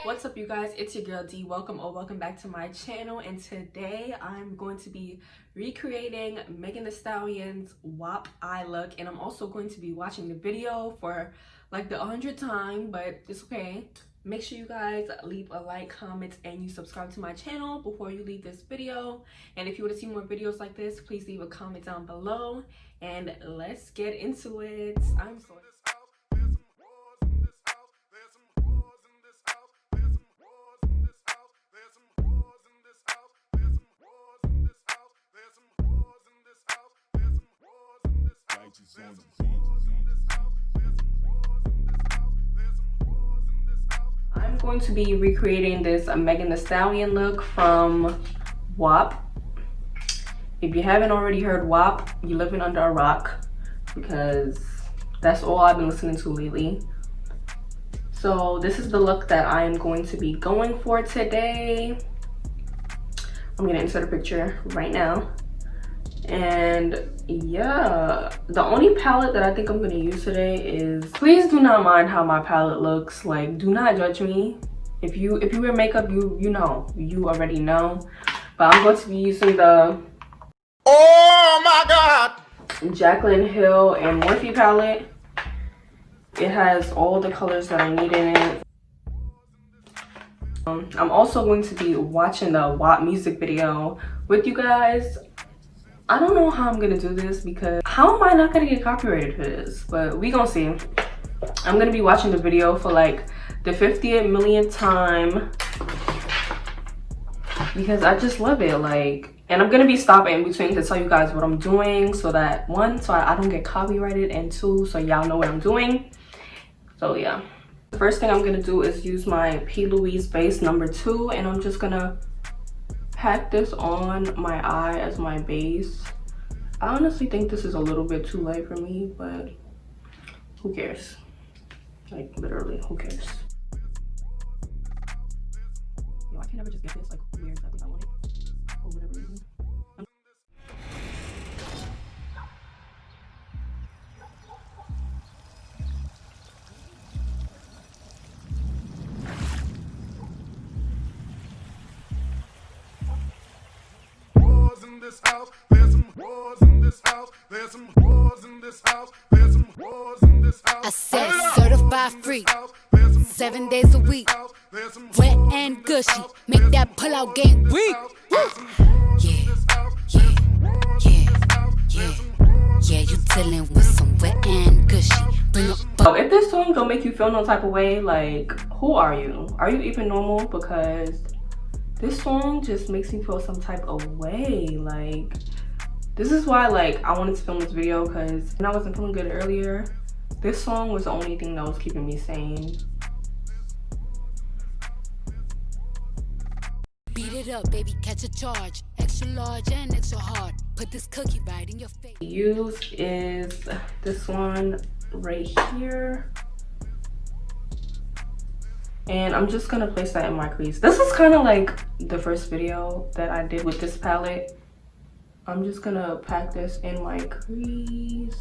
What's up, you guys? It's your girl D. Welcome back to my channel, and today I'm going to be recreating Megan Thee Stallion's WAP eye look, and I'm also going to be watching the video for like the 100th time, but it's okay. Make sure you guys leave a like, comment, and you subscribe to my channel before you leave this video. And if you want to see more videos like this, please leave a comment down below, and let's get into it. I'm so I'm going to be recreating this Megan Thee Stallion look from WAP. If you haven't already heard WAP, you're living under a rock, because that's all I've been listening to lately. So this is the look that I am going to be going for today. I'm gonna insert a picture right now. And yeah, the only palette that I think I'm gonna use today is, please do not mind how my palette looks. Like, do not judge me. If you wear makeup, you already know. But I'm going to be using the Oh my God! Jaclyn Hill and Morphe palette. It has all the colors that I need in it. I'm also going to be watching the WAP music video with you guys. I don't know how I'm gonna do this, because how am I not gonna get copyrighted for this? But we gonna see. I'm gonna be watching the video for like the 50th millionth time, because I just love it. Like, and I'm gonna be stopping in between to tell you guys what I'm doing, so that one, so I don't get copyrighted, and two, so y'all know what I'm doing. So yeah, the first thing I'm gonna do is use my P. Louise base number 2, and I'm just gonna pack this on my eye as my base. I honestly think this is a little bit too light for me, but who cares? Like, literally, who cares? Yo, I can never just get this like where exactly I want it, for whatever reason. In this house, there's some whores in this house, there's some whores in this house, there's some whores in this house. I said certified free, 7 days a week, wet and gushy, make that pull-out game weak. Yeah, you dealing with some wet and gushy. Bring up. So if this song don't make you feel no type of way, like, who are you? Are you even normal? Because this song just makes me feel some type of way. Like, this is why, like, I wanted to film this video, because when I wasn't feeling good earlier, this song was the only thing that was keeping me sane. Beat it up, baby, catch a charge. Extra large and extra hard. Put this cookie right in your face. Use is this one right here. And I'm just gonna place that in my crease. This is kind of like the first video that I did with this palette. I'm just gonna pack this in my crease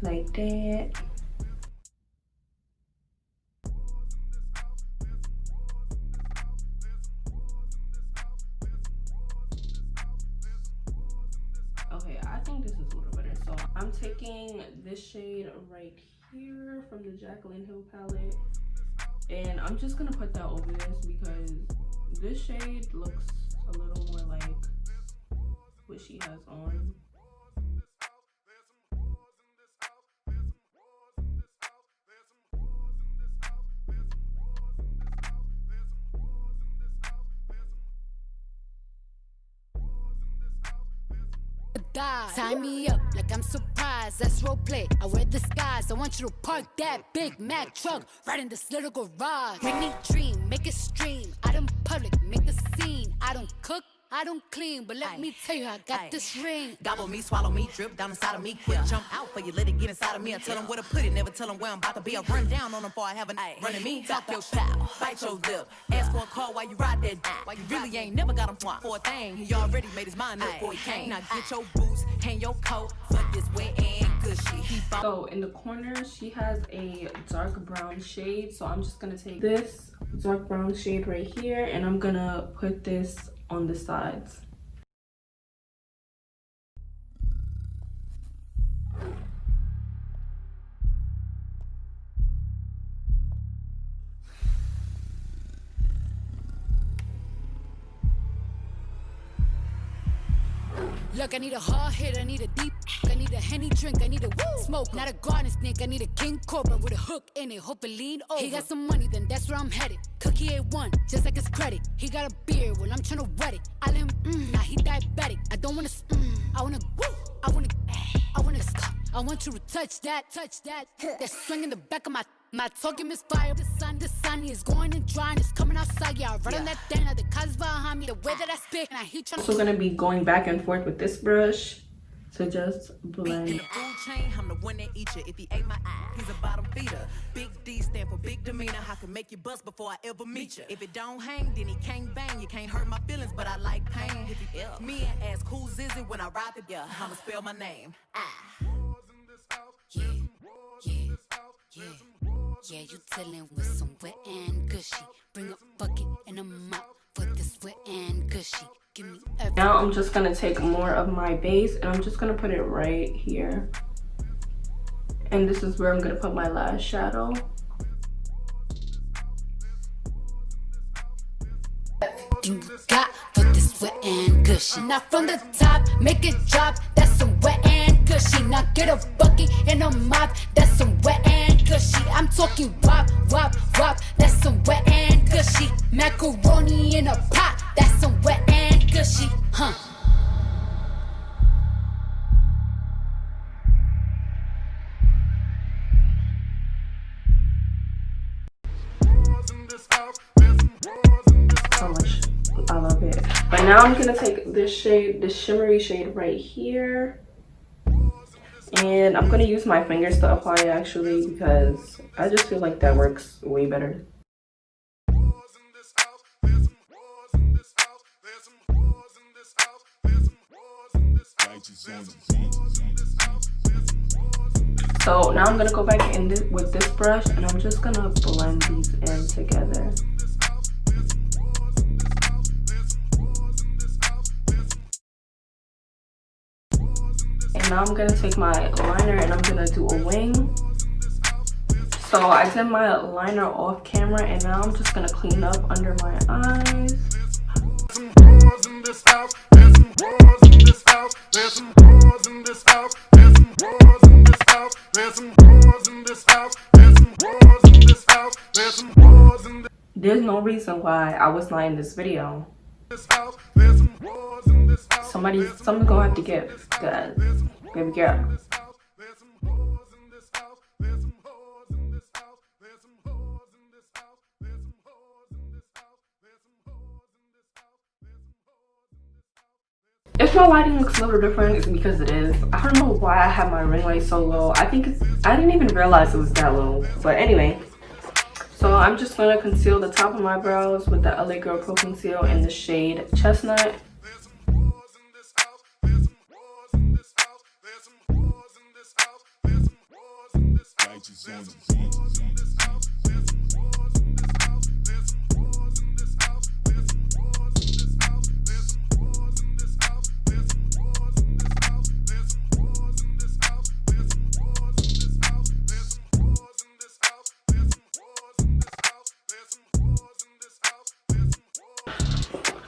like that. Okay, I think this is a little better. So I'm taking this shade right here from the Jaclyn Hill palette, and I'm just gonna put that over this, because this shade looks a little more like what she has on. Tie me up like I'm surprised, that's role play. I wear disguise, I want you to park that Big Mac truck right in this little garage. Make me dream, make it stream, out in public, make a scene. I don't cook, I don't clean, but let me tell you, I got this ring. Gobble me, swallow me, drip down inside of me. Quick jump out for you, let it get inside of me. I tell them where to put it, never tell them where I'm about to be. I run down on them before I have a running me. Talk your style, bite your lip. Ask for a call while you ride that dick. While you really ain't never got him for a thing. He already made his mind up before he came. Now get your boots, hang your coat, fuck this wet and So in the corner, she has a dark brown shade. So I'm just gonna take this dark brown shade right here and I'm gonna put this on the sides. Look, I need a hard hit, I need a deep, I need a Henny drink, I need a woo smoke, not a garden snake, I need a king cobra with a hook in it, hope it lean over. He got some money, then that's where I'm headed. Cookie A1, just like his credit. He got a beard, well I'm tryna wet it. I let him, now he diabetic. I don't wanna, I wanna, I wanna, I want you to touch that. That swing in the back of my talking misfire. The sun is going and drying, it's coming outside. Yeah, I run on that thing, the cars behind me, the way that I spit, and I heat trying. Also gonna be going back and forth with this brush to just blend. In the food chain, I'm the one that eat you. If he ate my eye, he's a bottom feeder. Big D stand for big demeanor. I can make you bust before I ever meet you. If it don't hang, then he can't bang. You can't hurt my feelings, but I like pain. If you ill, me and ask who's is it when I ride the yeah, I'ma spell my name. Yeah, you dealing with some wet and gushy. Bring a bucket and a mop for this wet and gushy. Give me everything. Now I'm just gonna take more of my base and I'm just gonna put it right here. And this is where I'm gonna put my last shadow. You got for this wet and gushy. Now from the top, make it drop. That's some wet and gushy. Now get a bucket and a mop. That's some wet and gushy. I'm talking wop, wop, wop. That's some wet and gushy. Macaroni in a pot. That's some wet and gushy. Huh. So much, I love it. But now I'm gonna take this shade, this shimmery shade right here, and I'm gonna use my fingers to apply it actually because I just feel like that works way better. So now I'm gonna go back in with this brush and I'm just gonna blend these in together. And now I'm gonna take my liner and I'm gonna do a wing. So I did my liner off camera and now I'm just gonna clean up under my eyes. There's no reason why I was not in this video. Something's gonna have to give, guys. Baby girl. If my lighting looks a little different, it's because it is. I don't know why I have my ring light so low. I didn't even realize it was that low. But anyway, so I'm just gonna conceal the top of my brows with the LA Girl Pro Conceal in the shade Chestnut.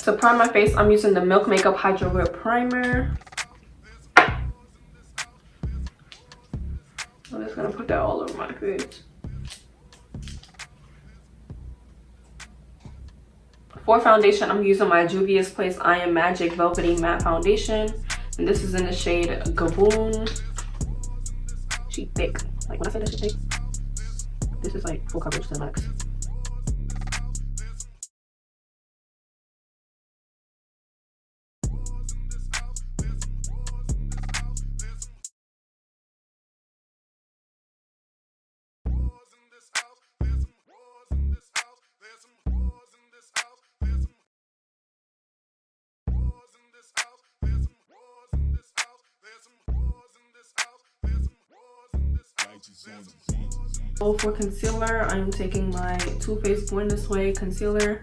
To prime my face, I'm using the Milk Makeup Hydro Whip Primer. I'm just gonna put that all over my face. For foundation, I'm using my Juvia's Place I Am Magic Velvety Matte Foundation. And this is in the shade Gaboon. She thick. Like when I say that she thick, this is like full coverage to the max. So for concealer, I'm taking my Too Faced Born This Way concealer.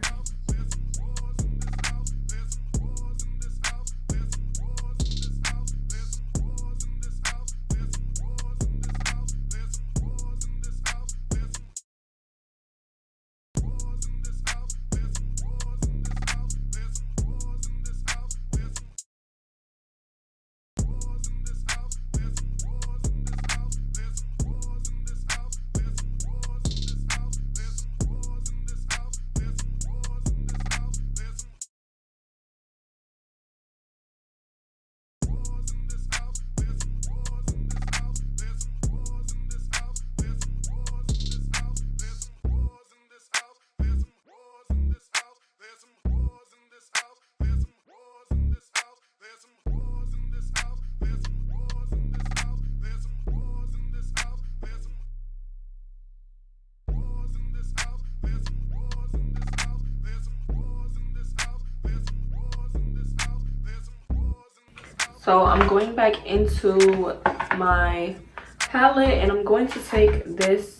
So I'm going back into my palette and I'm going to take this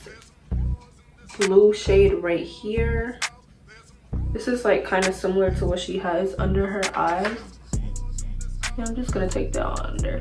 blue shade right here. This is like kind of similar to what she has under her eyes. And I'm just gonna take that under.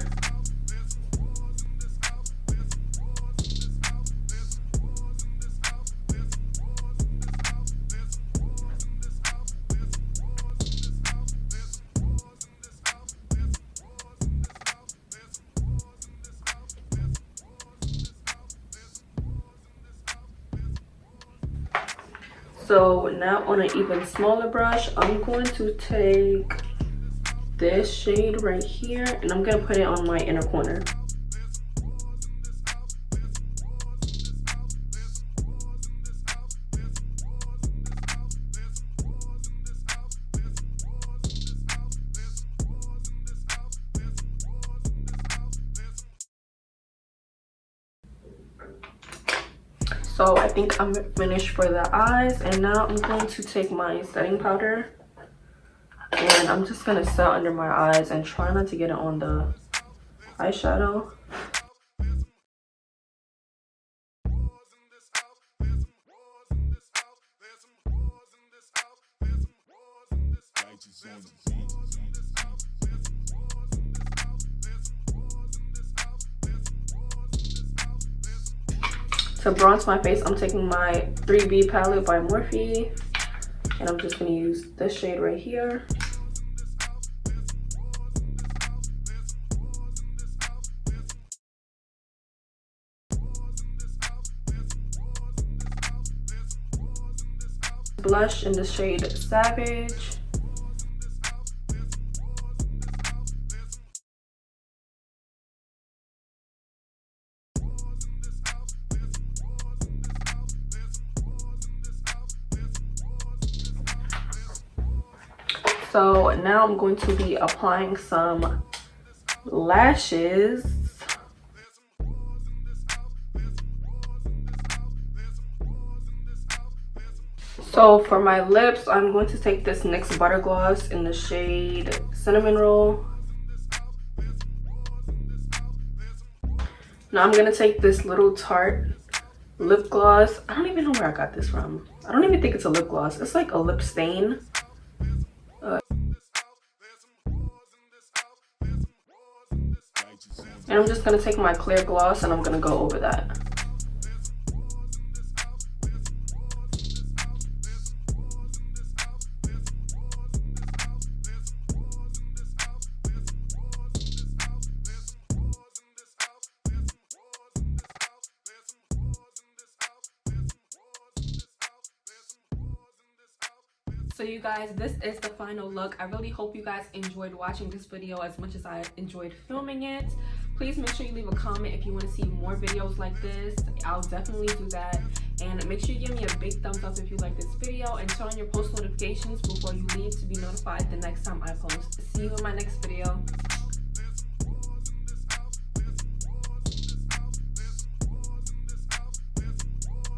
So now on an even smaller brush, I'm going to take this shade right here and I'm gonna put it on my inner corner. So I think I'm finished for the eyes, and now I'm going to take my setting powder and I'm just gonna set under my eyes and try not to get it on the eyeshadow. To bronze my face, I'm taking my 3B palette by Morphe and I'm just gonna use this shade right here. Blush in the shade Savage. So now I'm going to be applying some lashes. So for my lips, I'm going to take this NYX Butter Gloss in the shade Cinnamon Roll. Now I'm going to take this little Tarte lip gloss. I don't even know where I got this from. I don't even think it's a lip gloss. It's like a lip stain. And I'm just going to take my clear gloss and I'm going to go over that. So you guys, this is the final look. I really hope you guys enjoyed watching this video as much as I enjoyed filming it. Please make sure you leave a comment if you want to see more videos like this. I'll definitely do that. And make sure you give me a big thumbs up if you like this video, and turn on your post notifications before you leave to be notified the next time I post. See you in my next video.